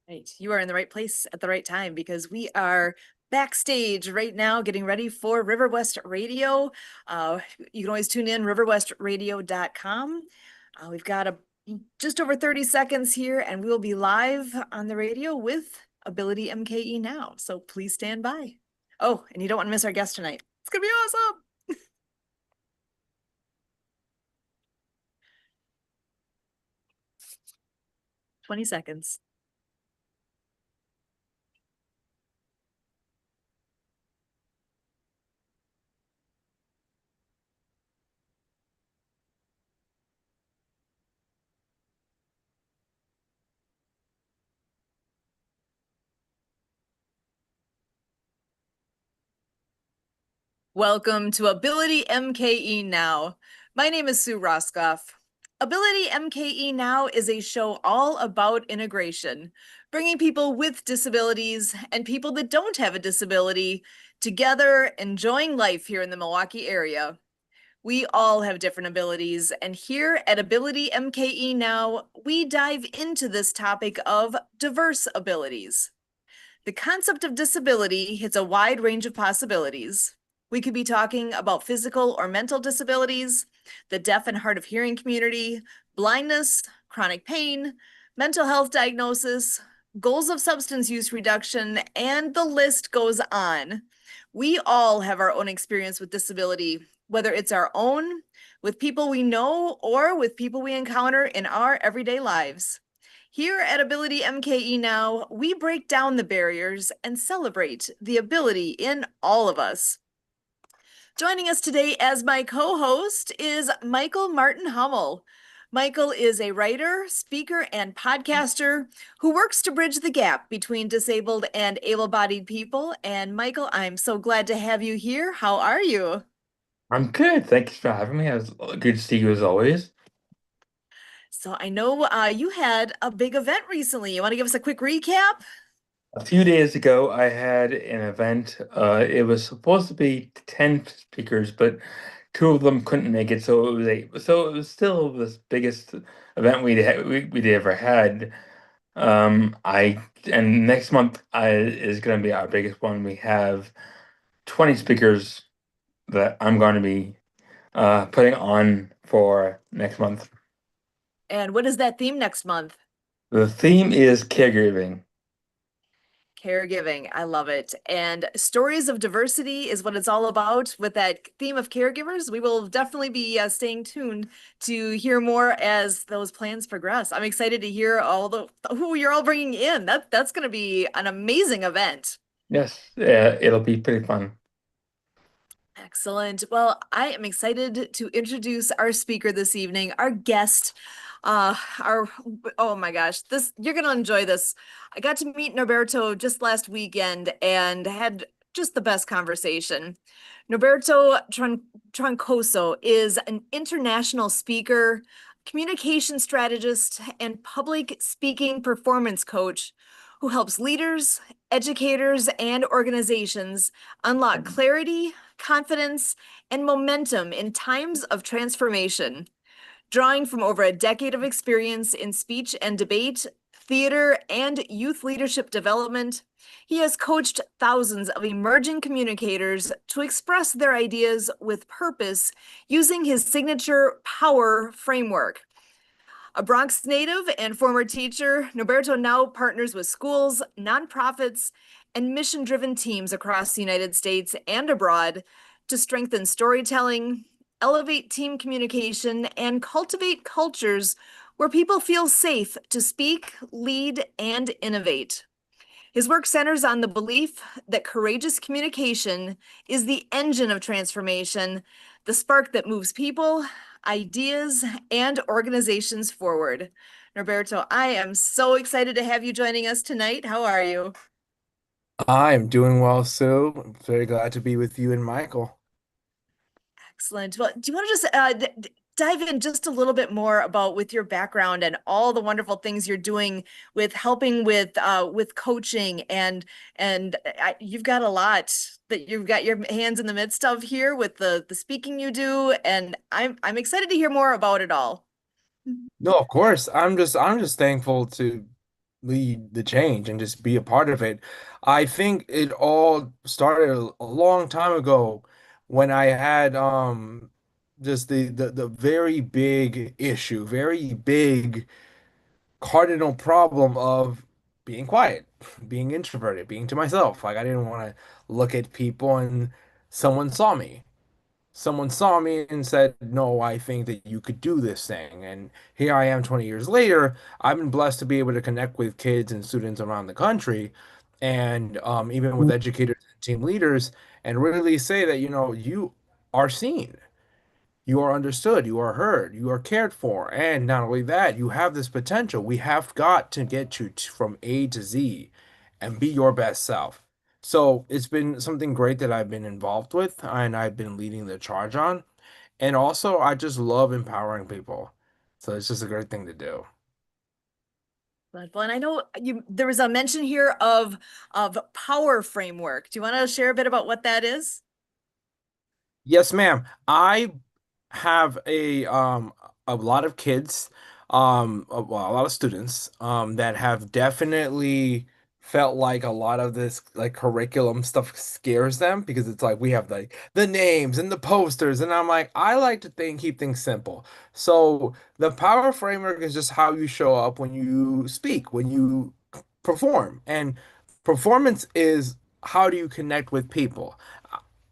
Right. You are in the right place at the right time because we are backstage right now getting ready for River West Radio. You can always tune in riverwestradio.com. We've got just over 30 seconds here and we will be live on the radio with Ability MKE Now. So please stand by. Oh, and you don't want to miss our guest tonight. It's going to be awesome. 20 seconds. Welcome to Ability MKE Now. My name is Sue Roskoff. Ability MKE Now is a show all about integration, bringing people with disabilities and people that don't have a disability together, enjoying life here in the Milwaukee area. We all have different abilities, and here at Ability MKE Now, we dive into this topic of diverse abilities. The concept of disability hits a wide range of possibilities. We could be talking about physical or mental disabilities, the deaf and hard of hearing community, blindness, chronic pain, mental health diagnosis, goals of substance use reduction, and the list goes on. We all have our own experience with disability, whether it's our own, with people we know, or with people we encounter in our everyday lives. Here at Ability MKE Now, we break down the barriers and celebrate the ability in all of us. Joining us today as my co-host is Michael Martin Hummel. Michael is a writer, speaker, and podcaster who works to bridge the gap between disabled and able-bodied people. And Michael, I'm so glad to have you here. How are you? I'm good. Thanks for having me. It was good to see you as always. So I know you had a big event recently. You want to give us a quick recap? A few days ago, I had an event. It was supposed to be 10 speakers, but two of them couldn't make it, so it was eight. So it was still the biggest event we'd ever had. I and next month is going to be our biggest one. We have 20 speakers that I'm going to be putting on for next month. And what is that theme next month? The theme is caregiving. Caregiving. I love it. And stories of diversity is what it's all about with that theme of caregivers. We will definitely be staying tuned to hear more as those plans progress. I'm excited to hear all the who you're all bringing in. That's going to be an amazing event. Yes, it'll be pretty fun. Excellent. Well, I am excited to introduce our speaker this evening, our guest. Our Oh my gosh, this you're gonna enjoy this. I got to meet Norberto just last weekend and had just the best conversation. Troncoso is an international speaker, communication strategist, and public speaking performance coach who helps leaders, educators, and organizations unlock clarity, confidence, and momentum in times of transformation. Drawing from over a decade of experience in speech and debate, theater, and youth leadership development, he has coached thousands of emerging communicators to express their ideas with purpose using his signature power framework. A Bronx native and former teacher, Norberto now partners with schools, nonprofits, and mission-driven teams across the United States and abroad to strengthen storytelling, elevate team communication, and cultivate cultures where people feel safe to speak, lead, and innovate. His work centers on the belief that courageous communication is the engine of transformation, the spark that moves people, ideas, and organizations forward. Norberto, I am so excited to have you joining us tonight. How are you? I'm doing well, Sue. I'm very glad to be with you and Michael. Excellent. Well, do you want to just dive in just a little bit more about with your background and all the wonderful things you're doing with helping with coaching and you've got a lot that you've got your hands in the midst of here with the speaking you do, and I'm excited to hear more about it all. No, of course. I'm just thankful to lead the change and just be a part of it. I think it all started a long time ago when I had just the very big issue, very big cardinal problem of being quiet, being introverted, being to myself. Like I didn't want to look at people and someone saw me. Someone saw me and said, "No, I think that you could do this thing." And here I am 20 years later. I've been blessed to be able to connect with kids and students around the country and even with educators and team leaders and really say that, you are seen. You are understood, you are heard, you are cared for, and not only that, you have this potential. We have got to get you from A to Z and be your best self. So it's been something great that I've been involved with and I've been leading the charge on. And also, I just love empowering people. So it's just a great thing to do. Wonderful. And I know there was a mention here of power framework. Do you want to share a bit about what that is? Yes, ma'am. I have a lot of kids, well, a lot of students that have definitely felt like a lot of this like curriculum stuff scares them because it's like we have like the names and the posters and I'm like I like to think keep things simple. So the power framework is just how you show up when you speak, when you perform. And performance is how do you connect with people?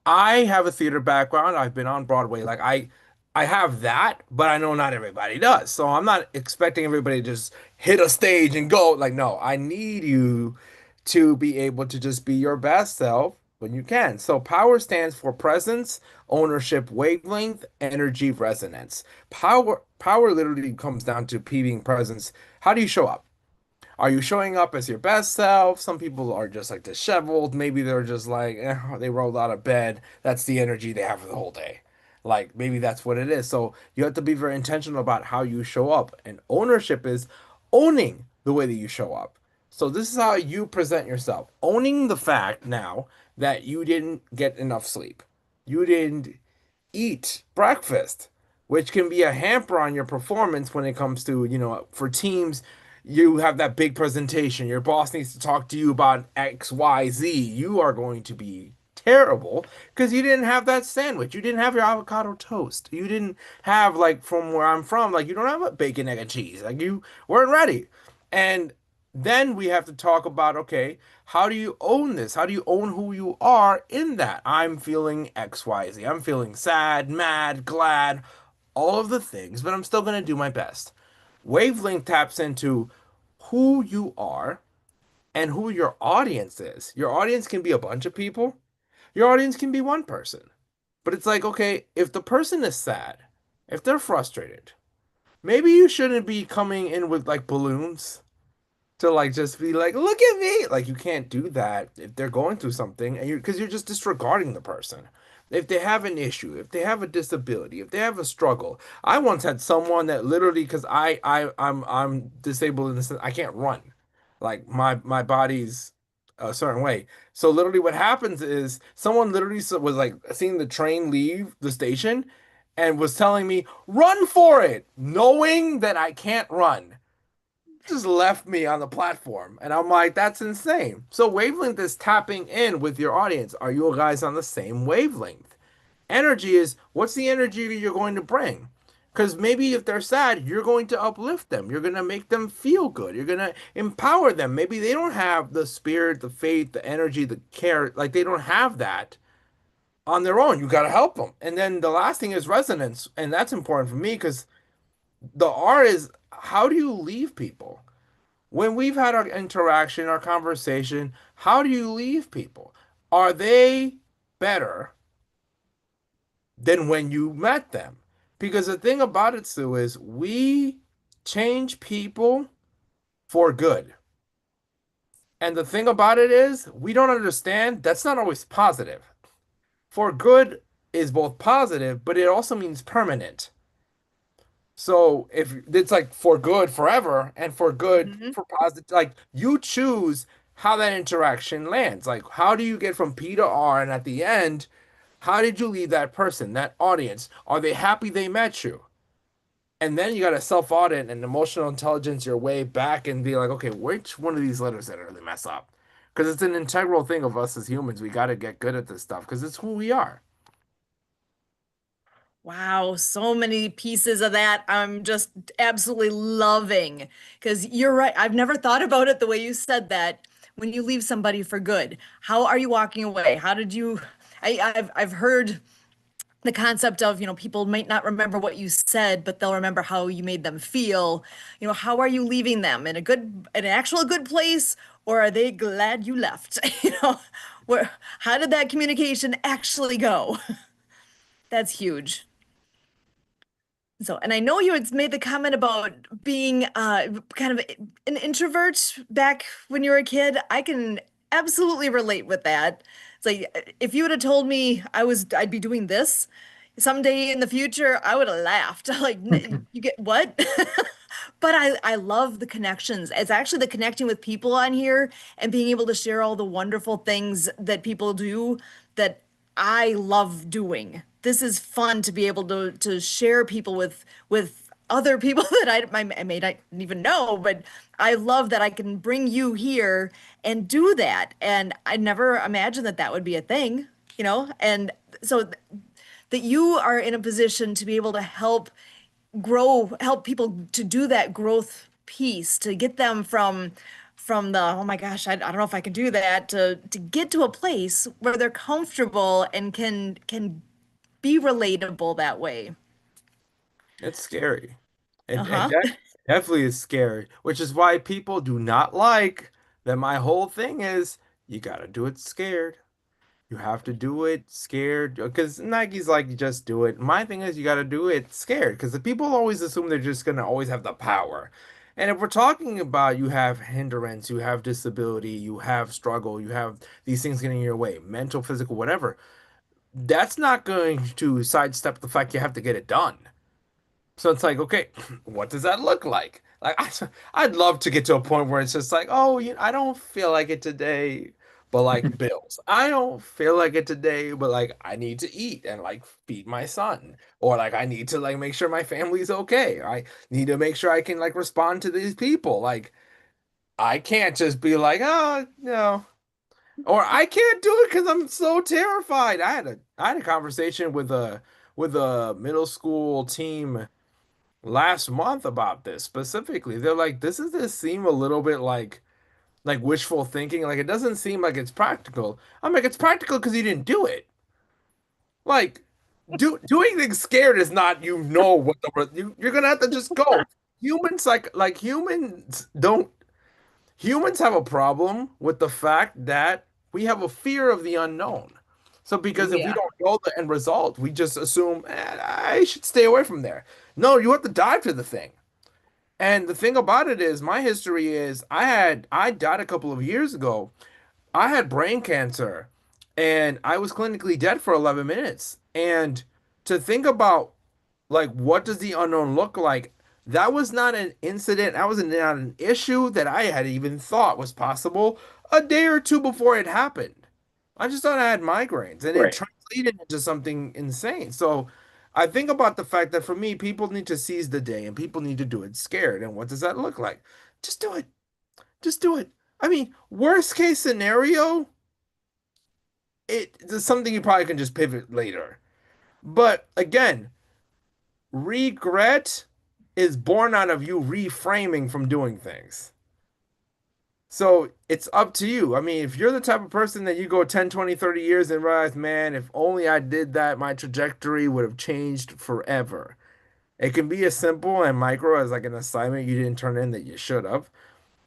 I have a theater background. I've been on Broadway. Like I have that, but I know not everybody does. So I'm not expecting everybody to just hit a stage and go. Like, no, I need you to be able to just be your best self when you can. So power stands for presence, ownership, wavelength, energy, resonance. Power literally comes down to being presence. How do you show up? Are you showing up as your best self? Some people are just like disheveled. Maybe they're just like, they rolled out of bed. That's the energy they have for the whole day. Like maybe that's what it is. So you have to be very intentional about how you show up. And ownership is owning the way that you show up. So this is how you present yourself. Owning the fact now that you didn't get enough sleep. You didn't eat breakfast, which can be a hamper on your performance when it comes to, for teams, you have that big presentation. Your boss needs to talk to you about X, Y, Z. You are going to be terrible because you didn't have that sandwich. You didn't have your avocado toast. You didn't have, like, from where I'm from, like, you don't have a bacon, egg, and cheese. Like, you weren't ready. And then we have to talk about, okay, how do you own this? How do you own who you are in that? I'm feeling XYZ. I'm feeling sad, mad, glad, all of the things, but I'm still going to do my best. Wavelength taps into who you are and who your audience is. Your audience can be a bunch of people, your audience can be one person. But it's like, okay, if the person is sad, if they're frustrated, maybe you shouldn't be coming in with like balloons to like just be like, look at me. Like you can't do that if they're going through something and you because you're just disregarding the person. If they have an issue, if they have a disability, if they have a struggle. I once had someone that literally because I'm disabled in the sense I can't run. Like my body's a certain way. So literally what happens is someone literally was like seeing the train leave the station and was telling me, run for it, knowing that I can't run just left me on the platform. And I'm like, that's insane. So wavelength is tapping in with your audience. Are you guys on the same wavelength? Energy is what's the energy you're going to bring? Because maybe if they're sad, you're going to uplift them. You're going to make them feel good. You're going to empower them. Maybe they don't have the spirit, the faith, the energy, the care. Like they don't have that on their own. You got to help them. And then the last thing is resonance. And that's important for me because the R is how do you leave people? When we've had our interaction, our conversation, how do you leave people? Are they better than when you met them? Because the thing about it, Sue, is we change people for good. And the thing about it is, we don't understand that's not always positive. For good is both positive, but it also means permanent. So if it's like for good forever and for good Hmm. for positive, like you choose how that interaction lands. Like how do you get from P to R and at the end, how did you leave that person, that audience? Are they happy they met you? And then you got to self-audit and emotional intelligence your way back and be like, okay, which one of these letters did I really mess up? Because it's an integral thing of us as humans. We got to get good at this stuff because it's who we are. Wow, so many pieces of that I'm just absolutely loving. Because you're right. I've never thought about it the way you said that. When you leave somebody for good, how are you walking away? How did you? I've heard the concept of, people might not remember what you said, but they'll remember how you made them feel. How are you leaving them in an actual good place, or are they glad you left? Where, how did that communication actually go? That's huge. So, and I know you had made the comment about being kind of an introvert back when you were a kid. I can absolutely relate with that. It's like if you would have told me I'd be doing this someday in the future, I would have laughed. Like, You get what?" But I love the connections. It's actually the connecting with people on here and being able to share all the wonderful things that people do that I love doing. This is fun to be able to share people with other people that I may not even know, but I love that I can bring you here and do that. And I never imagined that that would be a thing, And so that you are in a position to be able to help people to do that growth piece, to get them from the, oh my gosh, I don't know if I can do that, to get to a place where they're comfortable and can be relatable that way. It's scary. It Uh-huh. definitely is scary, which is why people do not like that. My whole thing is you got to do it scared. You have to do it scared because Nike's like, just do it. My thing is, you got to do it scared because the people always assume they're just going to always have the power. And if we're talking about you have hindrance, you have disability, you have struggle, you have these things getting in your way, mental, physical, whatever, that's not going to sidestep the fact you have to get it done. So it's like, okay, what does that look like? Like, I'd love to get to a point where it's just like, oh, I don't feel like it today, but like bills. I don't feel like it today, but like I need to eat and like feed my son, or like I need to like make sure my family's okay. I need to make sure I can like respond to these people. Like I can't just be like, oh, no, or I can't do it because I'm so terrified. I had a conversation with a middle school team last month about this specifically. They're like, doesn't this seem a little bit like wishful thinking? Like it doesn't seem like it's practical. I'm like, it's practical because you didn't do it. Like doing things scared is not what you're gonna have to just go. Humans like humans don't humans have a problem with the fact that we have a fear of the unknown. So because Oh if we yeah. don't know the end result, we just assume I should stay away from there. No, you have to dive to the thing. And the thing about it is, my history is I died a couple of years ago. I had brain cancer and I was clinically dead for 11 minutes. And to think about like what does the unknown look like? That was not an incident. That was not an issue that I had even thought was possible a day or two before it happened. I just thought I had migraines and it Right. translated into something insane. So I think about the fact that for me, people need to seize the day and people need to do it scared. And what does that look like? Just do it. Just do it. I mean, worst case scenario, it's something you probably can just pivot later. But again, regret is born out of you reframing from doing things. So it's up to you. I mean, if you're the type of person that you go 10, 20, 30 years and realize, man, if only I did that, my trajectory would have changed forever. It can be as simple and micro as like an assignment you didn't turn in that you should have,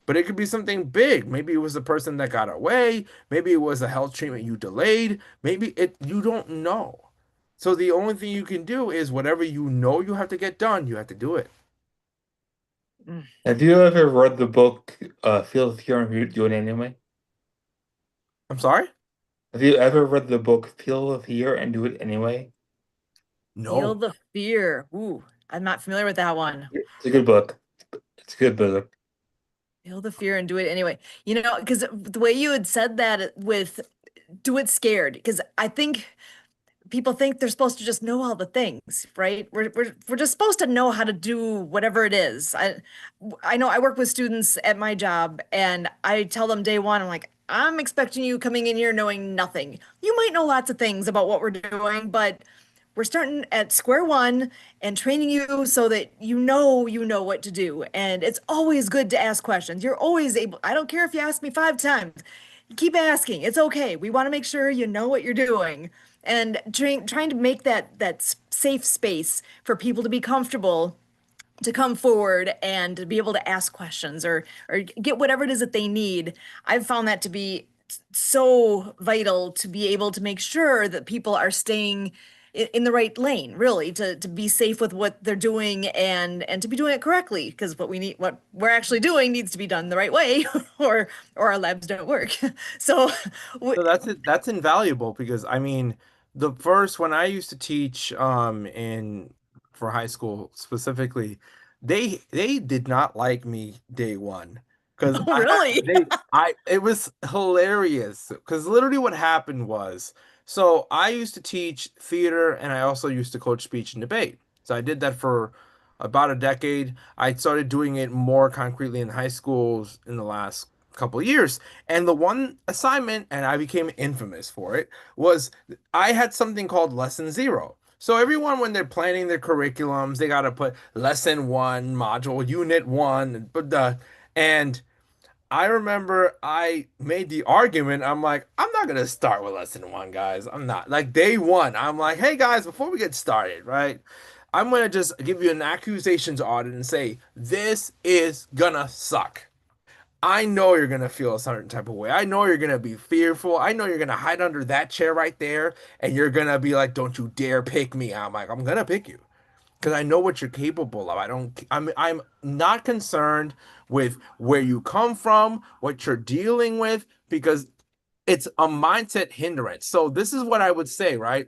but it could be something big. Maybe it was the person that got away. Maybe it was a health treatment you delayed. Maybe you don't know. So the only thing you can do is whatever you know you have to get done, you have to do it. Mm. Have you ever read the book Feel the Fear and Do It Anyway? I'm sorry? Have you ever read the book Feel the Fear and Do It Anyway? Feel No. the fear. Ooh, I'm not familiar with that one. It's a good book. It's a good book. Feel the fear and do it anyway. Because the way you had said that with do it scared, because I think people think they're supposed to just know all the things, right? We're just supposed to know how to do whatever it is. I know I work with students at my job, and I tell them day one, I'm like, I'm expecting you coming in here knowing nothing. You might know lots of things about what we're doing, but we're starting at square one and training you so that you know what to do. And it's always good to ask questions. You're always able, I don't care if you ask me 5 times. Keep asking. It's okay. We want to make sure you know what you're doing. And trying to make that safe space for people to be comfortable to come forward and to be able to ask questions or get whatever it is that they need. I've found that to be so vital to be able to make sure that people are staying in the right lane, really, to be safe with what they're doing and to be doing it correctly, because what we're actually doing needs to be done the right way, or our labs don't work. So, So that's it. That's invaluable because I mean, the first when I used to teach in for high school specifically, they did not like me day one because oh, really? I it was hilarious because literally what happened was so I used to teach theater and I also used to coach speech and debate. So I did that for about a decade. I started doing it more concretely in high schools in the last couple of years. And the one assignment, and I became infamous for it, was I had something called Lesson Zero. So everyone, when they're planning their curriculums, they got to put Lesson One, Module Unit One, and I remember I made the argument. I'm like, I'm not gonna start with Lesson One, guys. I'm not like day one. I'm like, hey guys, before we get started, right? I'm gonna just give you an accusations audit and say this is gonna suck. I know you're gonna feel a certain type of way. I know you're gonna be fearful. I know you're gonna hide under that chair right there, and you're gonna be like, "Don't you dare pick me." I'm like, "I'm gonna pick you because I know what you're capable of. I don't. I'm not concerned with where you come from, what you're dealing with, because it's a mindset hindrance." So this is what I would say, right?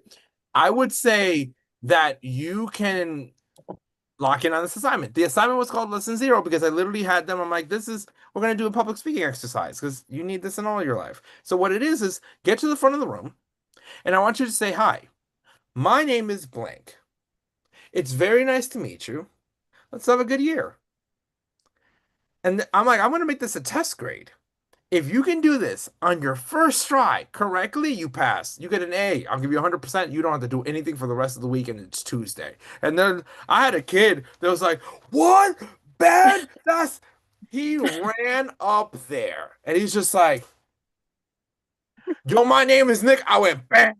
I would say that you can lock in on this assignment. The assignment was called Lesson Zero because I literally had them. I'm like, we're going to do a public speaking exercise because you need this in all your life. So, what it is get to the front of the room and I want you to say, hi, my name is blank. It's very nice to meet you. Let's have a good year. And I'm like, I'm going to make this a test grade. If you can do this on your first try correctly, you pass. You get an A. I'll give you 100%. You don't have to do anything for the rest of the week, and it's Tuesday. And then I had a kid that was like, "What? Bad? That's." He ran up there, and he's just like, "Yo, my name is Nick." I went, "Bam."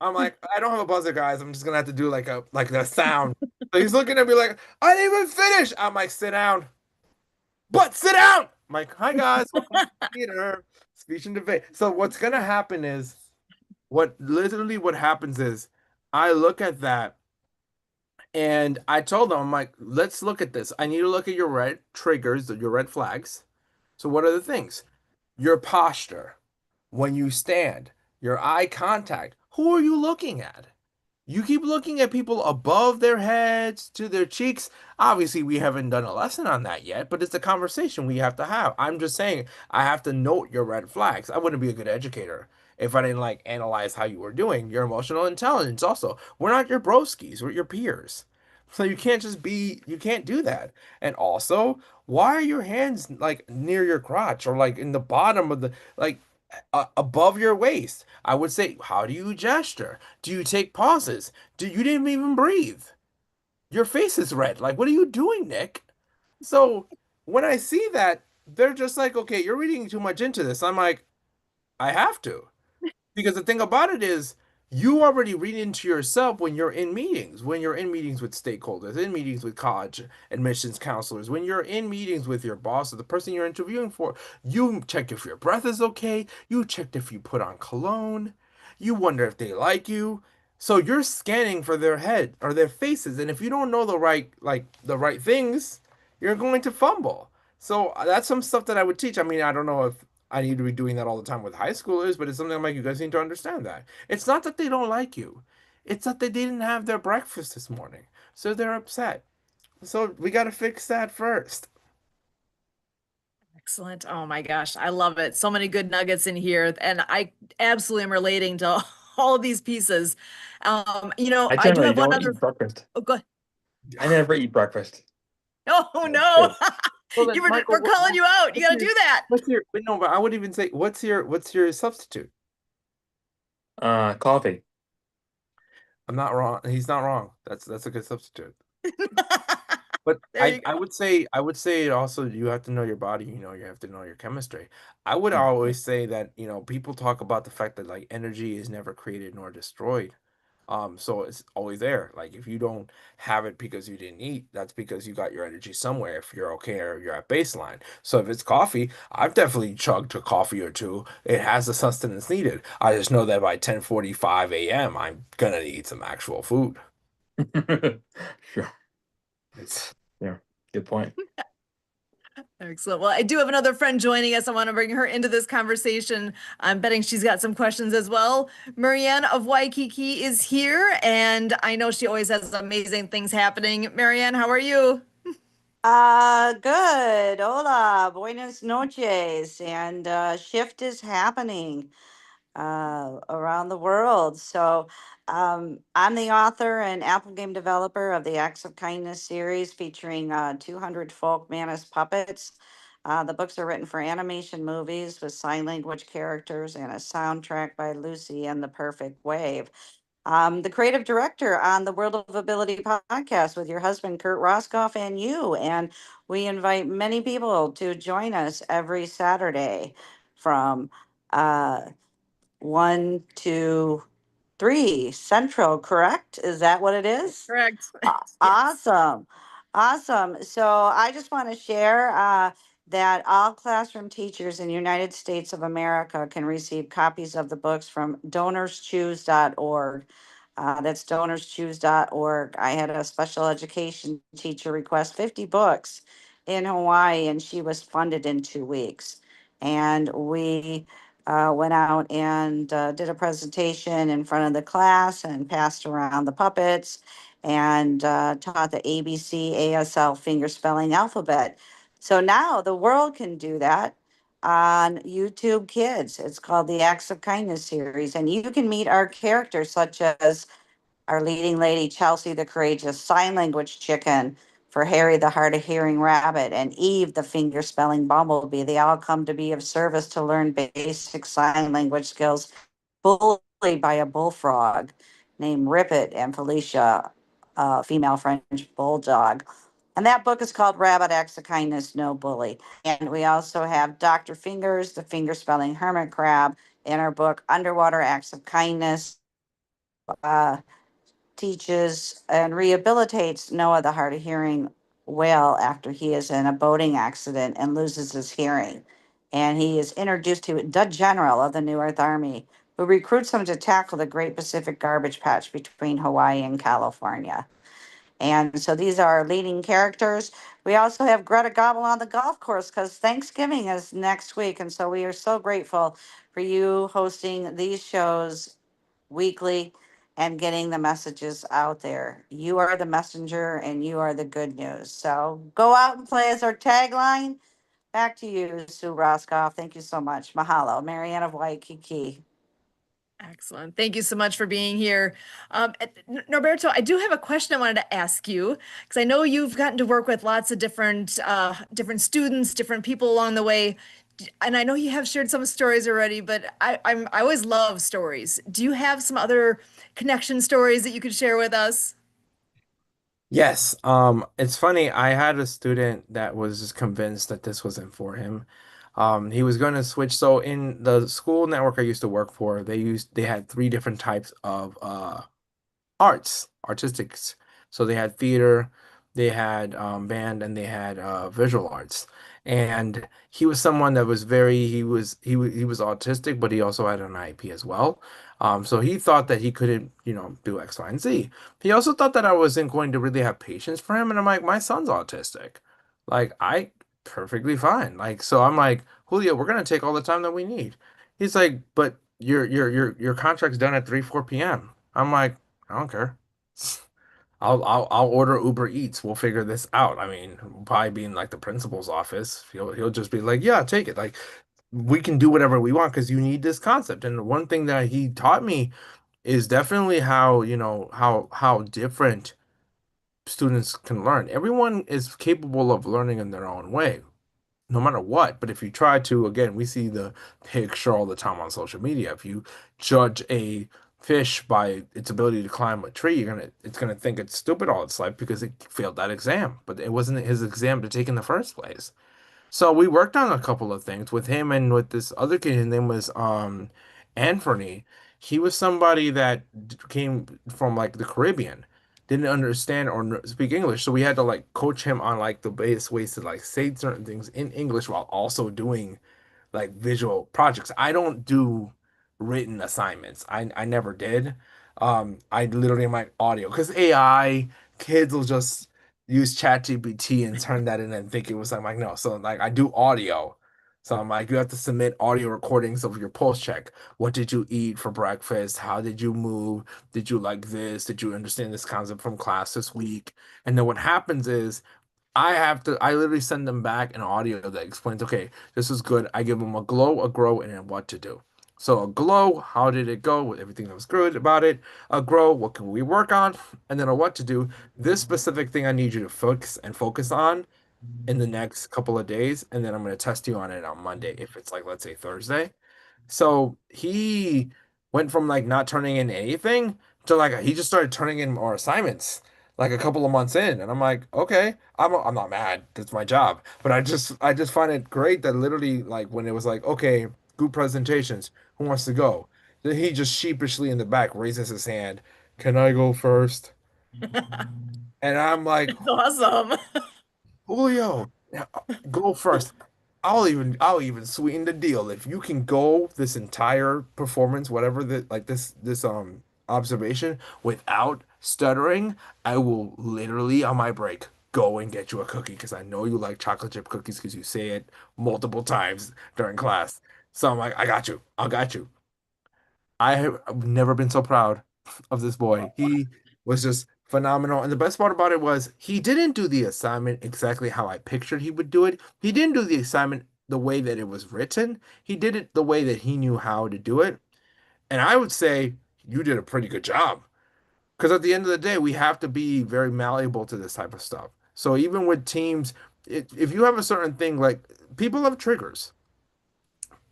I'm like, I don't have a buzzer, guys. I'm just gonna have to do like a sound. So he's looking at me like, I didn't even finish. I'm like, sit down. But sit down. I'm like, hi guys, welcome to the theater, speech and debate. So what's gonna happen is what happens is I look at that and I told them, I'm like, let's look at this. I need to look at your red triggers, your red flags. So what are the things? Your posture, when you stand, your eye contact. Who are you looking at? You keep looking at people above their heads to their cheeks. Obviously, we haven't done a lesson on that yet, but it's a conversation we have to have. I'm just saying, I have to note your red flags. I wouldn't be a good educator if I didn't like analyze how you were doing. Your emotional intelligence also. We're not your broskies, we're your peers. So you can't do that. And also, why are your hands like near your crotch or like in the bottom of the, like above your waist? I would say, how do you gesture? Do you take pauses? Do you didn't even breathe? Your face is red. Like, what are you doing, Nick? So when I see that, they're just like, okay, you're reading too much into this. I'm like, I have to. Because the thing about it is, you already read into yourself when you're in meetings with stakeholders, in meetings with college admissions counselors, when you're in meetings with your boss or the person you're interviewing for, you check if your breath is okay, you checked if you put on cologne, you wonder if they like you. So you're scanning for their head or their faces, and if you don't know the right things, you're going to fumble. So that's some stuff that I would teach. I mean, I don't know if I need to be doing that all the time with high schoolers, but it's something I'm like, you guys need to understand that. It's not that they don't like you. It's that they didn't have their breakfast this morning. So they're upset. So we got to fix that first. Excellent. Oh my gosh, I love it. So many good nuggets in here, and I absolutely am relating to all of these pieces. I I do generally have one don't other. eat breakfast. Oh, go. I never eat breakfast. Oh That's no, good. Well then, Michael, we're calling you out. You what's got to your do that. what's your wait, no, but I would even say what's your substitute? Coffee. I'm not wrong. He's not wrong. That's a good substitute. But There you go. I would say also you have to know your body, you have to know your chemistry. I would Hmm. always say that, people talk about the fact that like energy is never created nor destroyed. So it's always there. Like if you don't have it because you didn't eat, that's because you got your energy somewhere if you're okay or you're at baseline. So if it's coffee, I've definitely chugged a coffee or two. It has the sustenance needed. I just know that by 10:45 a.m. I'm gonna eat some actual food. Sure. It's Yeah. Good point. Excellent. Well, I do have another friend joining us. I want to bring her into this conversation. I'm betting she's got some questions as well. Marianne of Waikiki is here, and I know she always has amazing things happening. Marianne, how are you? Good. Hola, buenas noches. And shift is happening around the world. So I'm the author and Apple game developer of the Acts of Kindness series featuring 200 folk Manus puppets. The books are written for animation movies with sign language characters and a soundtrack by Lucy and the Perfect Wave. I'm the creative director on the World of Ability podcast with your husband, Kurt Roskoff, and you. And we invite many people to join us every Saturday from uh, 1 to 3 Central, correct? Is that what it is? Correct. Yes. Awesome. Awesome. So I just want to share that all classroom teachers in the United States of America can receive copies of the books from donorschoose.org. That's donorschoose.org. I had a special education teacher request 50 books in Hawaii, and she was funded in 2 weeks. And we went out and did a presentation in front of the class and passed around the puppets and taught the ABC ASL finger spelling alphabet. So now the world can do that on YouTube Kids. It's called the Acts of Kindness series. And you can meet our characters, such as our leading lady, Chelsea the Courageous Sign Language Chicken, for Harry the Hard of Hearing Rabbit, and Eve the Finger Spelling Bumblebee. They all come to be of service to learn basic sign language skills, bullied by a bullfrog named Rippet and Felicia, a female French bulldog. And that book is called Rabbit Acts of Kindness, No Bully. And we also have Dr. Fingers, the finger spelling hermit crab, in our book Underwater Acts of Kindness. Uh, Teaches and rehabilitates Noah, the hard of hearing whale, after he is in a boating accident and loses his hearing. And he is introduced to the general of the New Earth Army, who recruits him to tackle the Great Pacific Garbage Patch between Hawaii and California. And so these are our leading characters. We also have Greta Gobble on the golf course because Thanksgiving is next week. And so we are so grateful for you hosting these shows weekly and getting the messages out there. You are the messenger and you are the good news. So go out and play as our tagline. Back to you, Sue Roscoff. Thank you so much. Mahalo. Marianne of Waikiki. Excellent. Thank you so much for being here. Norberto, I do have a question I wanted to ask you because I know you've gotten to work with lots of different students, different people along the way, and I know you have shared some stories already. But I always love stories. Do you have some other connection stories that you could share with us? Yes, it's funny. I had a student that was just convinced that this wasn't for him. He was going to switch. So in the school network I used to work for, they had three different types of artistics. So they had theater, they had band, and they had visual arts. And he was someone that was very he was autistic, but he also had an IEP as well. So he thought that he couldn't, do X, Y, and Z. He also thought that I wasn't going to really have patience for him, and I'm like, my son's autistic. Like I perfectly fine. Like so I'm like, Julio, we're gonna take all the time that we need. He's like, but your contract's done at 3, 4 p.m. I'm like, I don't care. I'll order Uber Eats. We'll figure this out. I mean, probably be in like the principal's office. He'll just be like, yeah, take it. Like we can do whatever we want because you need this concept. And one thing that he taught me is definitely how, how different students can learn. Everyone is capable of learning in their own way, no matter what. But if you try to, again, we see the picture all the time on social media. If you judge a fish by its ability to climb a tree, it's gonna think it's stupid all its life because it failed that exam. But it wasn't his exam to take in the first place. So we worked on a couple of things with him and with this other kid. His name was Anthony. He was somebody that came from like the Caribbean, didn't understand or speak English, so we had to like coach him on like the base ways to like say certain things in English while also doing like visual projects. I don't do written assignments. I never did. I literally am like audio because AI kids will just use ChatGPT and turn that in and think it was I'm like no. So like I do audio. So I'm like you have to submit audio recordings of your pulse check. What did you eat for breakfast? How did you move? Did you like this? Did you understand this concept from class this week? And then what happens is I literally send them back an audio that explains, okay, this is good. I give them a glow, a grow, and then what to do. So a glow, how did it go with everything that was good about it? A grow, what can we work on? And then a what to do. This specific thing I need you to focus on in the next couple of days, and then I'm going to test you on it on Monday if it's like let's say Thursday. So he went from like not turning in anything to like he just started turning in more assignments like a couple of months in, and I'm like, okay, I'm not mad. That's my job, but I just find it great that literally like when it was like, okay, group presentations, who wants to go? Then he just sheepishly in the back raises his hand. Can I go first? And I'm like, It's awesome. Julio, yeah, go first. I'll even sweeten the deal. If you can go this entire performance, whatever the like this observation without stuttering, I will literally on my break go and get you a cookie because I know you like chocolate chip cookies because you say it multiple times during class. So I'm like, I got you. I got you. I've never been so proud of this boy. He was just phenomenal. And the best part about it was he didn't do the assignment exactly how I pictured he would do it. He didn't do the assignment the way that it was written. He did it the way that he knew how to do it. And I would say you did a pretty good job. Because at the end of the day, we have to be very malleable to this type of stuff. So even with teams, if you have a certain thing, like people have triggers.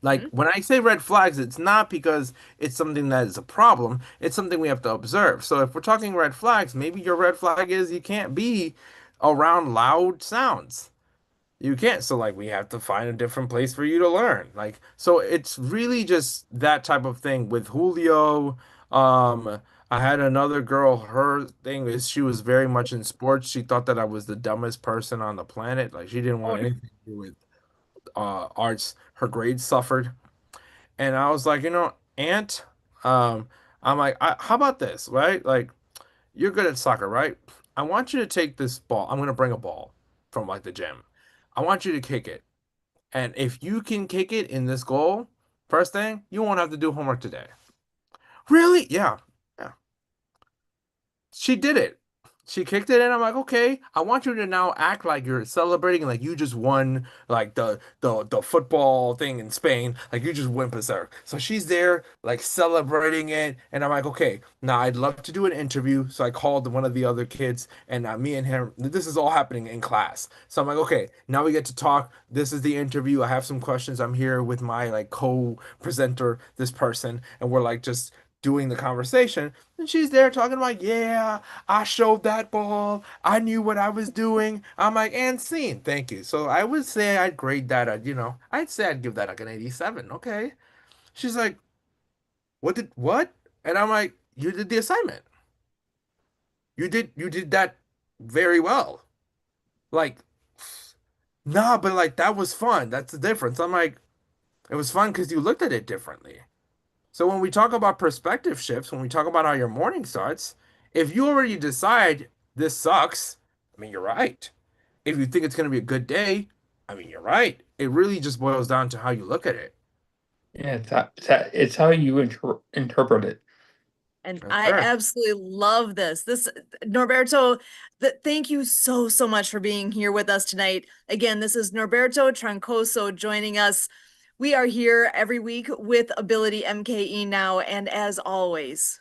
Like Mhm. when I say red flags, it's not because it's something that is a problem. It's something we have to observe. So if we're talking red flags, maybe your red flag is you can't be around loud sounds. You can't. So like we have to find a different place for you to learn. Like so it's really just that type of thing with Julio. I had another girl, her thing is she was very much in sports. She thought that I was the dumbest person on the planet. Like she didn't Oh, want anything to do with arts. Her grades suffered. And I was like, Aunt, I'm like, how about this, right? Like, you're good at soccer, right? I want you to take this ball. I'm gonna bring a ball from like the gym. I want you to kick it. And if you can kick it in this goal, first thing, you won't have to do homework today. Really? Yeah. Yeah. She did it. She kicked it in. I'm like, okay, I want you to now act like you're celebrating, like you just won, like the football thing in Spain, like you just went berserk. So she's there, like celebrating it, and I'm like, okay, now I'd love to do an interview. So I called one of the other kids, and me and him, this is all happening in class. So I'm like, okay, now we get to talk. This is the interview. I have some questions. I'm here with my like co-presenter, this person, and we're like just doing the conversation. And she's there talking about, yeah, I showed that ball. I knew what I was doing. I'm like, and scene. Thank you. So I would say I'd grade that at, I'd say I'd give that like an 87. Okay. She's like, what? And I'm like, you did the assignment. You did that very well. Like, nah, but like that was fun. That's the difference. I'm like, it was fun because you looked at it differently. So when we talk about perspective shifts, when we talk about how your morning starts, if you already decide this sucks, I mean, you're right. If you think it's going to be a good day, I mean, you're right. It really just boils down to how you look at it. Yeah, it's how you interpret it. and Yes, I sir. absolutely love this. Norberto, thank you so, so much for being here with us tonight. Again, this is Norberto Troncoso joining us. We are here every week with Ability MKE Now, and as always,